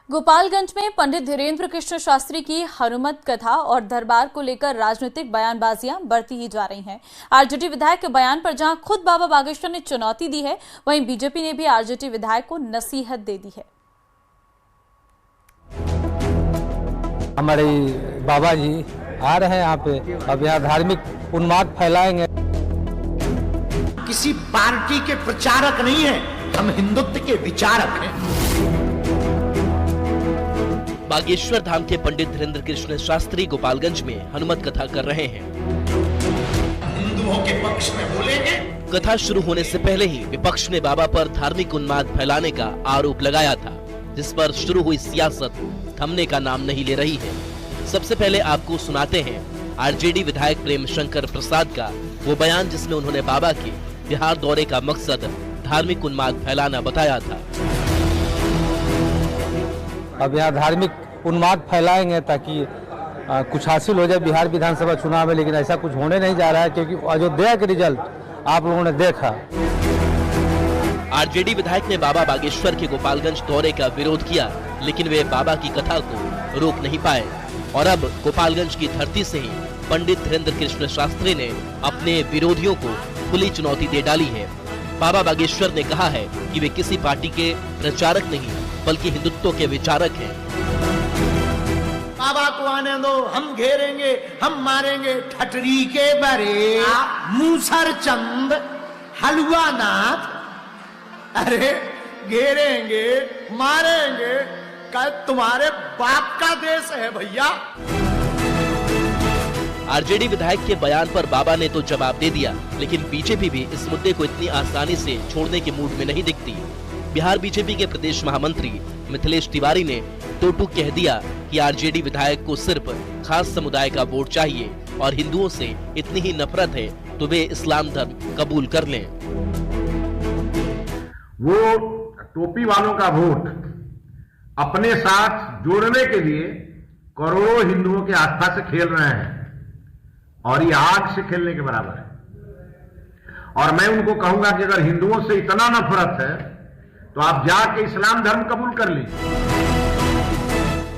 गोपालगंज में पंडित धीरेन्द्र कृष्ण शास्त्री की हनुमत कथा और दरबार को लेकर राजनीतिक बयानबाजियां बढ़ती ही जा रही हैं। आरजेडी विधायक के बयान पर जहां खुद बाबा बागेश्वर ने चुनौती दी है, वहीं बीजेपी ने भी आरजेडी विधायक को नसीहत दे दी है। हमारे बाबा जी आ रहे हैं यहाँ पे, अब यहाँ धार्मिक उन्माद फैलाएंगे। किसी पार्टी के प्रचारक नहीं है, हम हिंदुत्व के विचारक हैं। बागेश्वर धाम के पंडित धीरेन्द्र कृष्ण शास्त्री गोपालगंज में हनुमत कथा कर रहे हैं। हिंदुओं के पक्ष में बोलेंगे। कथा शुरू होने से पहले ही विपक्ष ने बाबा पर धार्मिक उन्माद फैलाने का आरोप लगाया था, जिस पर शुरू हुई सियासत थमने का नाम नहीं ले रही है। सबसे पहले आपको सुनाते हैं आरजेडी विधायक प्रेम शंकर प्रसाद का वो बयान, जिसमें उन्होंने बाबा के बिहार दौरे का मकसद धार्मिक उन्माद फैलाना बताया था। अब यहाँ धार्मिक उन्माद फैलाएंगे ताकि कुछ हासिल हो जाए बिहार विधानसभा चुनाव में, लेकिन ऐसा कुछ होने नहीं जा रहा है, क्योंकि अयोध्या के रिजल्ट आप लोगों ने देखा। आरजेडी विधायक ने बाबा बागेश्वर के गोपालगंज दौरे का विरोध किया, लेकिन वे बाबा की कथा को रोक नहीं पाए और अब गोपालगंज की धरती से ही पंडित धीरेन्द्र कृष्ण शास्त्री ने अपने विरोधियों को खुली चुनौती दे डाली है। बाबा बागेश्वर ने कहा है कि वे किसी पार्टी के प्रचारक नहीं, बल्कि हिंदुत्व के विचारक हैं। बाबा को आने दो, हम घेरेंगे, हम मारेंगे। ठटरी के बरे मूसर चंद हलवा नाथ, अरे घेरेंगे मारेंगे, क्या तुम्हारे बाप का देश है भैया। आरजेडी विधायक के बयान पर बाबा ने तो जवाब दे दिया, लेकिन बीजेपी भी इस मुद्दे को इतनी आसानी से छोड़ने के मूड में नहीं दिखती। बिहार बीजेपी के प्रदेश महामंत्री मिथिलेश तिवारी ने टोटू कह दिया कि आरजेडी विधायक को सिर्फ खास समुदाय का वोट चाहिए और हिंदुओं से इतनी ही नफरत है तो वे इस्लाम धर्म कबूल कर लें। वो टोपी वालों का वोट अपने साथ जोड़ने के लिए करोड़ों हिंदुओं की आस्था से खेल रहे हैं और ये आग से खेलने के बराबर है। और मैं उनको कहूंगा कि अगर हिंदुओं से इतना नफरत है तो आप जाके इस्लाम धर्म कबूल कर लीजिए।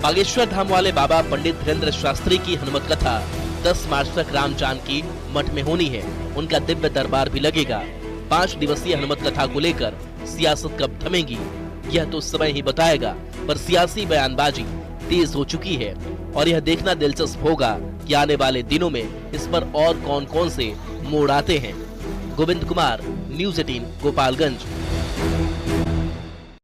बागेश्वर धाम वाले बाबा पंडित धीरेन्द्र शास्त्री की हनुमत कथा 10 मार्च तक राम जानकी मठ में होनी है। उनका दिव्य दरबार भी लगेगा। 5 दिवसीय हनुमत कथा को लेकर सियासत कब थमेगी यह तो समय ही बताएगा, पर सियासी बयानबाजी तेज हो चुकी है और यह देखना दिलचस्प होगा कि आने वाले दिनों में इस पर और कौन कौन से मोड़ आते हैं। गोविंद कुमार, न्यूज़ 18 गोपालगंज।